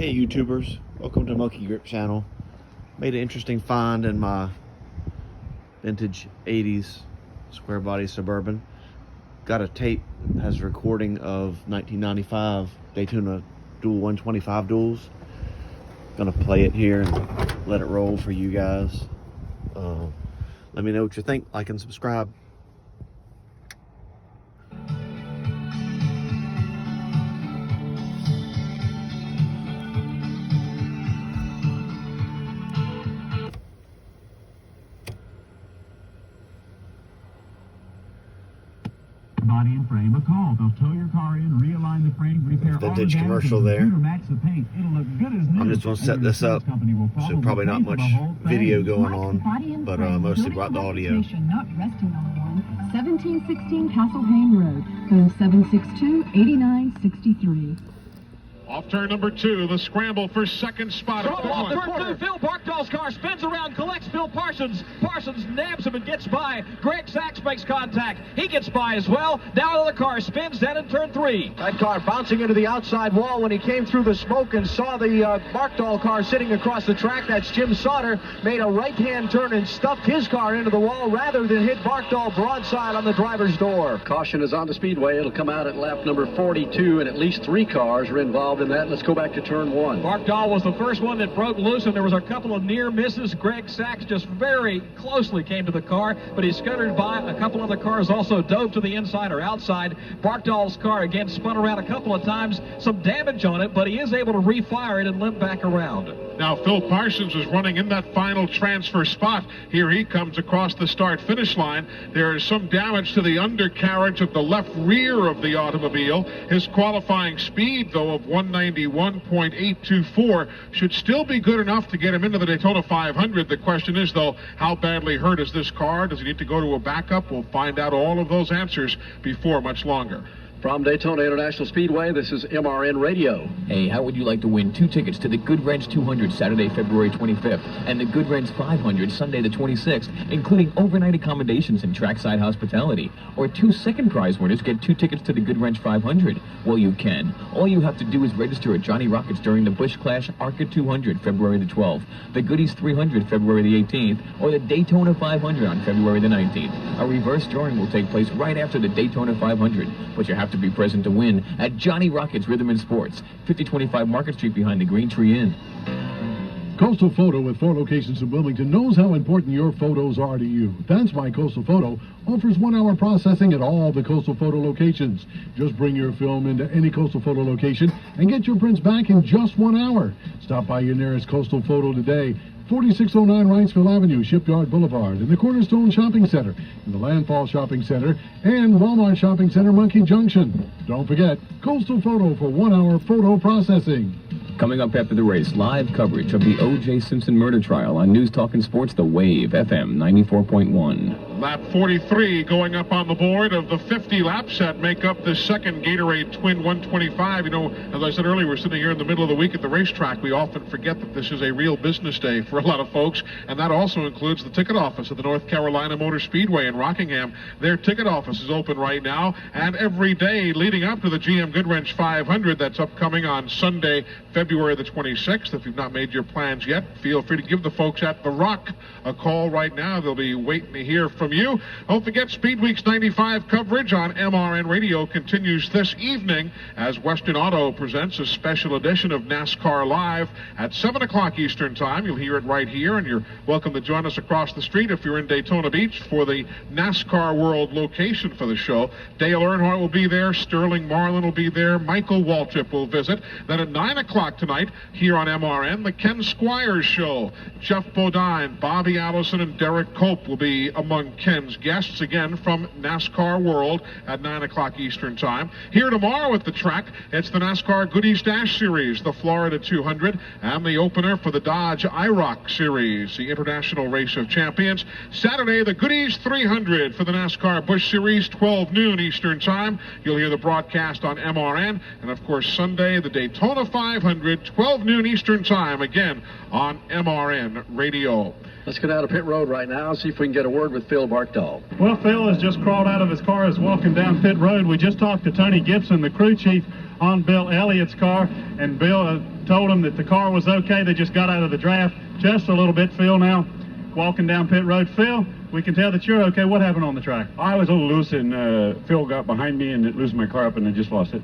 Hey YouTubers, welcome to Monkey Grip channel. Made an interesting find in my vintage 80s square body Suburban. Got a tape that has a recording of 1995 Daytona dual 125 duels. Gonna play it here and let it roll for you guys. Let me know what you think, like and subscribe. Body and frame, a call. They'll tow your car in, realign the frame, repair Vintage all the commercial there. Match the paint. It'll look good as new. I'm just going to set this up, so probably not much video going on, but mostly brought the audio. Not resting on one. 1716 Castlehane Road, phone 762-8963. Off turn number 2, the scramble for second spot. Off the corner. Phil Barkdahl's car spins around, collects Phil Parsons. Parsons nabs him and gets by. Greg Sachs makes contact. He gets by as well. Now another car spins down in turn 3. That car bouncing into the outside wall when he came through the smoke and saw the Barkdahl car sitting across the track. That's Jim Sauter. Made a right-hand turn and stuffed his car into the wall rather than hit Barkdahl broadside on the driver's door. Caution is on the speedway. It'll come out at lap number 42, and at least 3 cars are involved in that. Let's go back to turn 1. Barkdahl was the first one that broke loose, and there was a couple of near misses. Greg Sachs just very closely came to the car, but he scuttered by. A couple other cars also dove to the inside or outside. Barkdahl's car again spun around a couple of times. Some damage on it, but he is able to refire it and limp back around. Now Phil Parsons is running in that final transfer spot. Here he comes across the start-finish line. There is some damage to the undercarriage of the left rear of the automobile. His qualifying speed, though, of 191.824 should still be good enough to get him into the Daytona 500. The question is, though, how badly hurt is this car? Does he need to go to a backup? We'll find out all of those answers before much longer. From Daytona International Speedway, this is MRN Radio. Hey, how would you like to win 2 tickets to the Good Ranch 200 Saturday, February 25th, and the Good Ranch 500 Sunday the 26th, including overnight accommodations and trackside hospitality? Or 2 second prize winners get 2 tickets to the Good Ranch 500? Well, you can. All you have to do is register at Johnny Rockets during the Busch Clash ARCA 200, February the 12th, the Goodies 300, February the 18th, or the Daytona 500 on February the 19th. A reverse drawing will take place right after the Daytona 500, but you have to be present to win at Johnny Rockets Rhythm and Sports, 5025 Market Street behind the Green Tree Inn. Coastal Photo, with 4 locations in Wilmington, knows how important your photos are to you. That's why Coastal Photo offers 1-hour processing at all the Coastal Photo locations. Just bring your film into any Coastal Photo location and get your prints back in just 1 hour. Stop by your nearest Coastal Photo today. 4609 Wrightsville Avenue, Shipyard Boulevard, in the Cornerstone Shopping Center, in the Landfall Shopping Center, and Walmart Shopping Center, Monkey Junction. Don't forget, Coastal Photo for 1-hour photo processing. Coming up after the race, live coverage of the O.J. Simpson murder trial on News Talk and Sports, The Wave, FM 94.1. Lap 43 going up on the board of the 50 laps that make up the second Gatorade Twin 125. You know, as I said earlier, we're sitting here in the middle of the week at the racetrack. We often forget that this is a real business day for a lot of folks, and that also includes the ticket office at the North Carolina Motor Speedway in Rockingham. Their ticket office is open right now, and every day leading up to the GM Goodwrench 500 that's upcoming on Sunday, February the 26th. If you've not made your plans yet, feel free to give the folks at The Rock a call right now. They'll be waiting to hear from you. Don't forget, Speed Week's 95 coverage on MRN Radio continues this evening as Western Auto presents a special edition of NASCAR Live at 7 o'clock Eastern Time. You'll hear it right here, and you're welcome to join us across the street if you're in Daytona Beach for the NASCAR World location for the show. Dale Earnhardt will be there. Sterling Marlin will be there. Michael Waltrip will visit. Then at 9 o'clock tonight here on MRN, the Ken Squires Show. Jeff Bodine, Bobby Allison, and Derek Cope will be among Ken's guests again from NASCAR World at 9 o'clock Eastern Time. Here tomorrow at the track, it's the NASCAR Goodies Dash Series, the Florida 200, and the opener for the Dodge IROC Series, the International Race of Champions. Saturday, the Goodies 300 for the NASCAR Busch Series, 12 noon Eastern Time. You'll hear the broadcast on MRN. And, of course, Sunday, the Daytona 500, 12 noon Eastern Time, again on MRN Radio. Let's get out of pit road right now and see if we can get a word with Phil Barkdahl. Well, Phil has just crawled out of his car, is walking down pit road. We just talked to Tony Gibson, the crew chief. on Bill Elliott's car, and Bill told him that the car was okay. They just got out of the draft just a little bit. Phil, now walking down pit road. Phil, we can tell that you're okay. What happened on the track? I was a little loose, and Phil got behind me and it loosened my car up, and I just lost it.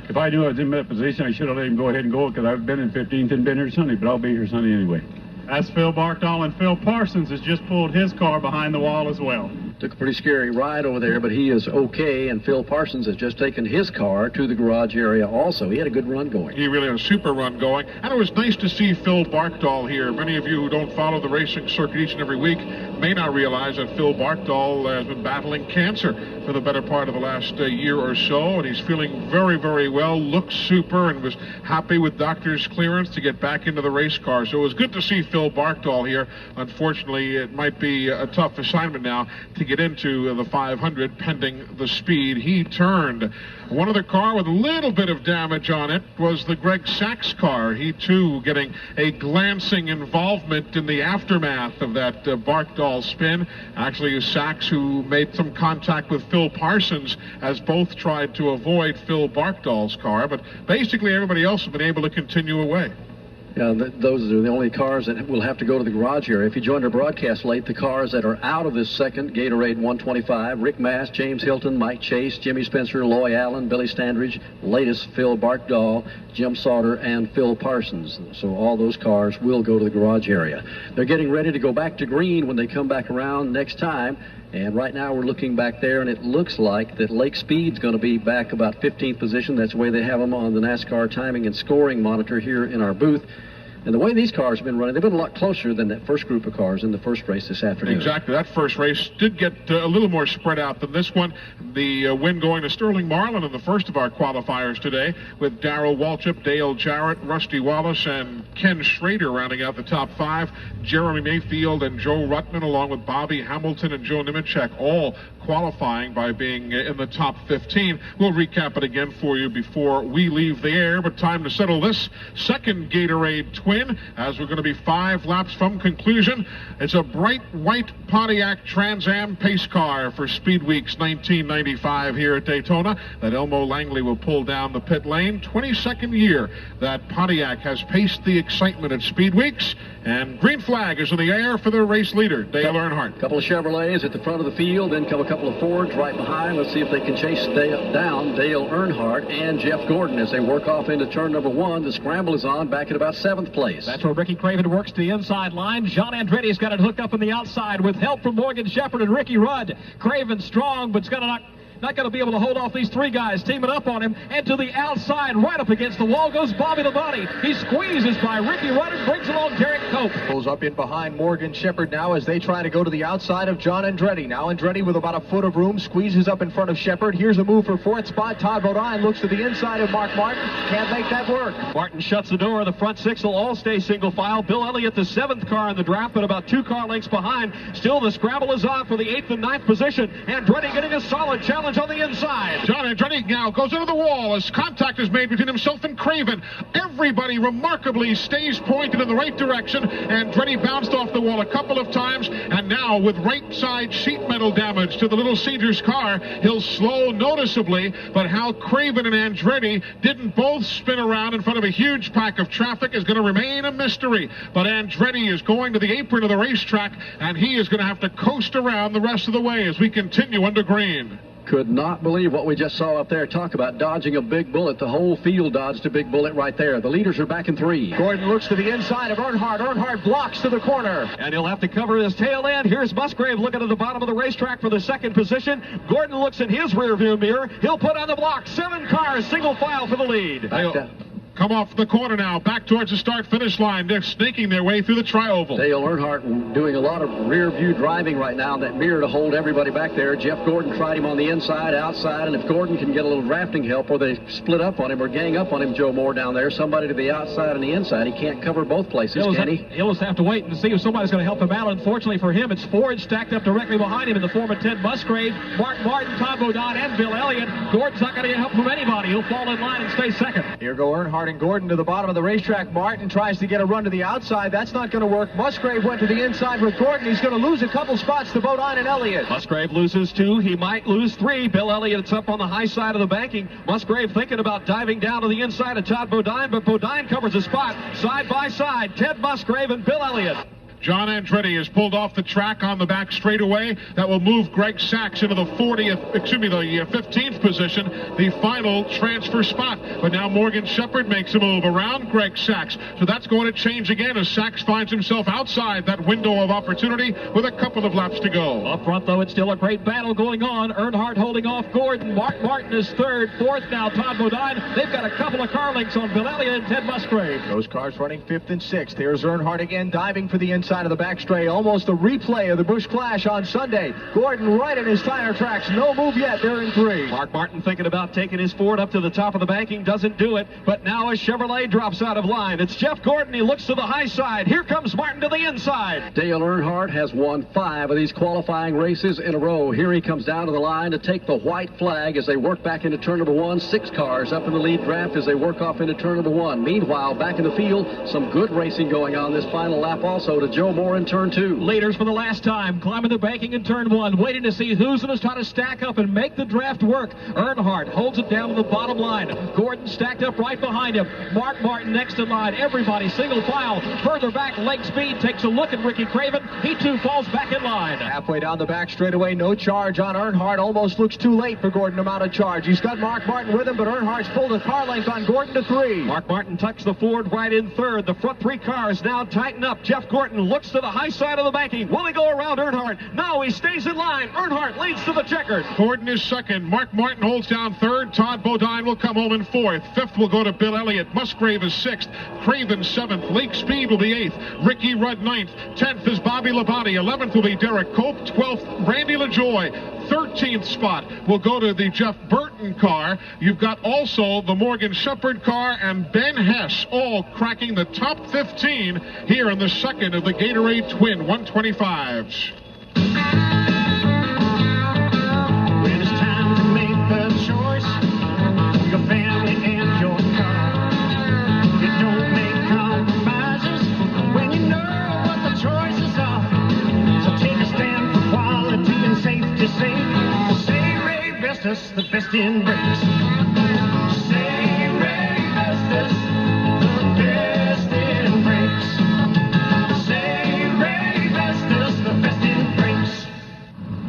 If I knew I was in that position, I should have let him go ahead and go, because I've been in 15th and been here Sunday, but I'll be here Sunday anyway. That's Phil Barkdahl, and Phil Parsons has just pulled his car behind the wall as well. Took a pretty scary ride over there, but he is okay, and Phil Parsons has just taken his car to the garage area also. He had a good run going. He really had a super run going, and it was nice to see Phil Barkdahl here. Many of you who don't follow the racing circuit each and every week may not realize that Phil Barkdahl has been battling cancer for the better part of the last year or so, and he's feeling very, very well, looks super, and was happy with doctor's clearance to get back into the race car. So it was good to see Phil Barkdahl here. Unfortunately, it might be a tough assignment now to get into the 500 pending the speed he turned. One other car with a little bit of damage on it was the Greg Sachs car. He too getting a glancing involvement in the aftermath of that Barkdahl spin. Actually, it was Sachs who made some contact with Phil Parsons, as both tried to avoid Phil Barkdahl's car, but basically everybody else has been able to continue away. Yeah, those are the only cars that will have to go to the garage area. If you joined our broadcast late, the cars that are out of this second Gatorade 125, Rick Mast, James Hilton, Mike Chase, Jimmy Spencer, Loy Allen, Billy Standridge, latest Phil Barkdahl, Jim Sauter, and Phil Parsons. So all those cars will go to the garage area. They're getting ready to go back to green when they come back around next time. And right now we're looking back there, and it looks like that Lake Speed's going to be back about 15th position. That's the way they have them on the NASCAR timing and scoring monitor here in our booth. And the way these cars have been running, they've been a lot closer than that first group of cars in the first race this afternoon. Exactly. That first race did get a little more spread out than this one. The win going to Sterling Marlin in the first of our qualifiers today, with Darrell Waltrip, Dale Jarrett, Rusty Wallace, and Ken Schrader rounding out the top 5. Jeremy Mayfield and Joe Ruttman, along with Bobby Hamilton and Joe Nemechek, all qualifying by being in the top 15. We'll recap it again for you before we leave the air, but time to settle this second Gatorade Twin, as we're going to be 5 laps from conclusion. It's a bright white Pontiac Trans Am pace car for Speed Weeks 1995 here at Daytona that Elmo Langley will pull down the pit lane. 22nd year that Pontiac has paced the excitement at Speed Weeks, and green flag is in the air for the race leader, Dale Earnhardt. A couple of Chevrolets at the front of the field, then come a couple of Fords right behind. Let's see if they can chase down Dale Earnhardt and Jeff Gordon as they work off into turn number 1. The scramble is on back at about 7th place. That's where Ricky Craven works to the inside line. John Andretti's got it hooked up on the outside with help from Morgan Shepherd and Ricky Rudd. Craven strong, but's got to not going to be able to hold off these 3 guys teaming up on him. And to the outside, right up against the wall, goes Bobby Labonte. He squeezes by Ricky Rudd and brings along Derek Cope. Pulls up in behind Morgan Shepherd now as they try to go to the outside of John Andretti. Now Andretti with about a foot of room, squeezes up in front of Shepherd. Here's a move for 4th spot. Todd Bodine looks to the inside of Mark Martin. Can't make that work. Martin shuts the door. The front 6 will all stay single file. Bill Elliott, the 7th car in the draft, but about 2 car lengths behind. Still the scramble is on for the 8th and 9th position. Andretti getting a solid challenge on the inside. John Andretti now goes into the wall as contact is made between himself and Craven. Everybody remarkably stays pointed in the right direction. Andretti bounced off the wall a couple of times, and now with right side sheet metal damage to the Little Caesars car, he'll slow noticeably. But how Craven and Andretti didn't both spin around in front of a huge pack of traffic is going to remain a mystery. But Andretti is going to the apron of the racetrack, and he is going to have to coast around the rest of the way as we continue under green. Could not believe what we just saw up there. Talk about dodging a big bullet. The whole field dodged a big bullet right there. The leaders are back in 3. Gordon looks to the inside of Earnhardt. Earnhardt blocks to the corner. And he'll have to cover his tail end. Here's Musgrave looking at the bottom of the racetrack for the 2nd position. Gordon looks in his rearview mirror. He'll put on the block. 7 cars, single file for the lead. Come off the corner now, back towards the start-finish line. They're snaking their way through the tri-oval. Dale Earnhardt doing a lot of rear-view driving right now in that mirror to hold everybody back there. Jeff Gordon tried him on the inside, outside, and if Gordon can get a little drafting help, or they split up on him or gang up on him, Joe Moore down there, somebody to the outside and the inside, he can't cover both places, can he? He'll just have to wait and see if somebody's going to help him out. Unfortunately for him, it's Ford stacked up directly behind him in the form of Ted Musgrave, Mark Martin, Tom Bodine, and Bill Elliott. Gordon's not going to help from anybody. He'll fall in line and stay 2nd. Here go Earnhardt Morgan Gordon to the bottom of the racetrack. Martin tries to get a run to the outside. That's not going to work. Musgrave went to the inside with Gordon. He's going to lose a couple spots to Bodine and Elliott. Musgrave loses 2. He might lose 3. Bill Elliott's up on the high side of the banking. Musgrave thinking about diving down to the inside of Todd Bodine, but Bodine covers a spot side by side. Ted Musgrave and Bill Elliott. John Andretti is pulled off the track on the back straightaway. That will move Greg Sachs into the 15th position, the final transfer spot. But now Morgan Shepherd makes a move around Greg Sachs. So that's going to change again as Sachs finds himself outside that window of opportunity with a couple of laps to go. Up front, though, it's still a great battle going on. Earnhardt holding off Gordon. Mark Martin is third. Fourth now, Todd Bodine. They've got a couple of car links on Bill Elliott and Ted Musgrave. Those cars running 5th and 6th. Here's Earnhardt again, diving for the inside of the back straight. Almost a replay of the Busch Clash on Sunday. Gordon right in his tire tracks. No move yet. They're in 3. Mark Martin thinking about taking his Ford up to the top of the banking. Doesn't do it. But now a Chevrolet drops out of line. It's Jeff Gordon. He looks to the high side. Here comes Martin to the inside. Dale Earnhardt has won 5 of these qualifying races in a row. Here he comes down to the line to take the white flag as they work back into turn number 1. 6 cars up in the lead draft as they work off into turn number 1. Meanwhile, back in the field, some good racing going on this final lap also to Joe Moore in turn 2. Leaders for the last time, climbing the banking in turn 1, waiting to see who's going to try to stack up and make the draft work. Earnhardt holds it down to the bottom line. Gordon stacked up right behind him. Mark Martin next in line. Everybody single file. Further back, Lake Speed takes a look at Ricky Craven. He too falls back in line. Halfway down the back straightaway, no charge on Earnhardt. Almost looks too late for Gordon to mount a charge. He's got Mark Martin with him, but Earnhardt's pulled a car length on Gordon to 3. Mark Martin tucks the Ford right in third. The front 3 cars now tighten up. Jeff Gordon looks to the high side of the banking. Will he go around Earnhardt? No, he stays in line. Earnhardt leads to the checkered. Gordon is second. Mark Martin holds down third. Todd Bodine will come home in 4th. 5th will go to Bill Elliott. Musgrave is 6th. Craven 7th. Lake Speed will be 8th. Ricky Rudd 9th. 10th is Bobby Labonte. 11th will be Derek Cope. 12th, Randy LaJoy. 13th spot will go to the Jeff Burton car. You've got also the Morgan Shepherd car and Ben Hess all cracking the top 15 here in the second of the Gatorade Twin 125s. When it's time to make the choice for your family and your car, you don't make compromises when you know what the choices are. So take a stand for quality and safety. Say Ray Vestas, the best in brakes. Say Ray Vestas, the best in brakes. Say Ray Vestas, the best in brakes.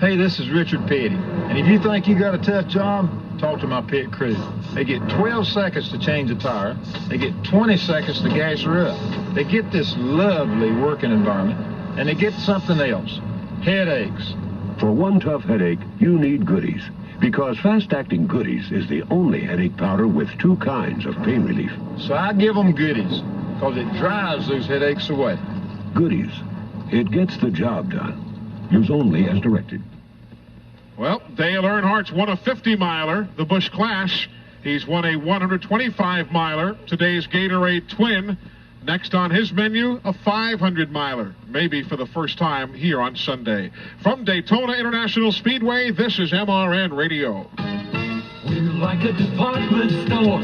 Hey, this is Richard Petty, and if you think you got a tough job, talk to my pit crew. They get 12 seconds to change a tire. They get 20 seconds to gas her up. They get this lovely working environment, and they get something else, headaches. For one tough headache, you need Goodies, because fast-acting Goodies is the only headache powder with 2 kinds of pain relief. So I give them Goodies, because it drives those headaches away. Goodies. It gets the job done. Use only as directed. Well, Dale Earnhardt's won a 50-miler, the Busch Clash. He's won a 125-miler, today's Gatorade Twin. Next on his menu, a 500-miler, maybe for the first time here on Sunday. From Daytona International Speedway, this is MRN Radio. We're like a department store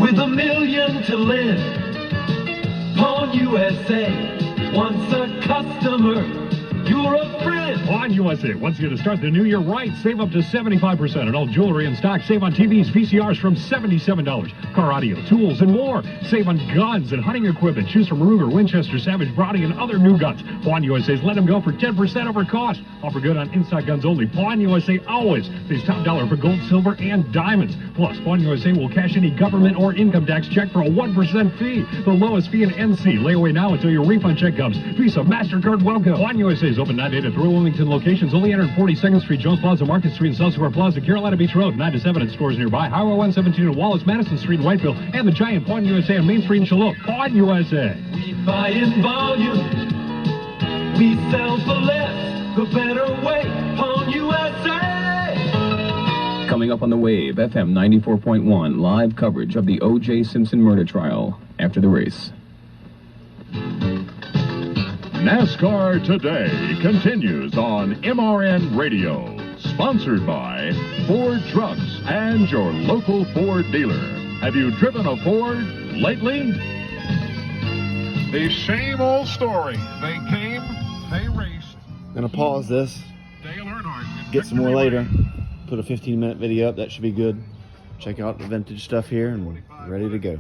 with $1 million to lend. Pawn USA, once a customer, you're a friend. Pawn USA wants you to start the new year right. Save up to 75% on all jewelry in stock. Save on TVs, VCRs from $77. Car audio, tools, and more. Save on guns and hunting equipment. Choose from Ruger, Winchester, Savage, Browning, and other new guns. Pawn USA's let them go for 10% over cost. Offer good on inside guns only. Pawn USA always pays top dollar for gold, silver, and diamonds. Plus, Pawn USA will cash any government or income tax check for a 1% fee. The lowest fee in NC. Lay away now until your refund check comes. Visa, MasterCard, welcome. Pawn USA is open 9 to 8 at 3 Wilmington locations. Only entered 42nd Street, Jones Plaza, Market Street, and South Square Plaza, Carolina Beach Road. 9 to 7 at stores nearby. Highway 117 in Wallace, Madison Street in Whiteville, and the giant Pawn USA on Main Street in Shalom. Pawn USA. We buy in volume. We sell for less. The better way. Pawn USA. Coming up on the Wave, FM 94.1, live coverage of the O.J. Simpson murder trial after the race. NASCAR Today continues on MRN Radio, sponsored by Ford Trucks and your local Ford dealer. Have you driven a Ford lately? The same old story. They came, they raced. I'm gonna pause this, Dale Earnhardt. get some more later, put a 15-minute video up. That should be good. Check out the vintage stuff here and we're ready to go.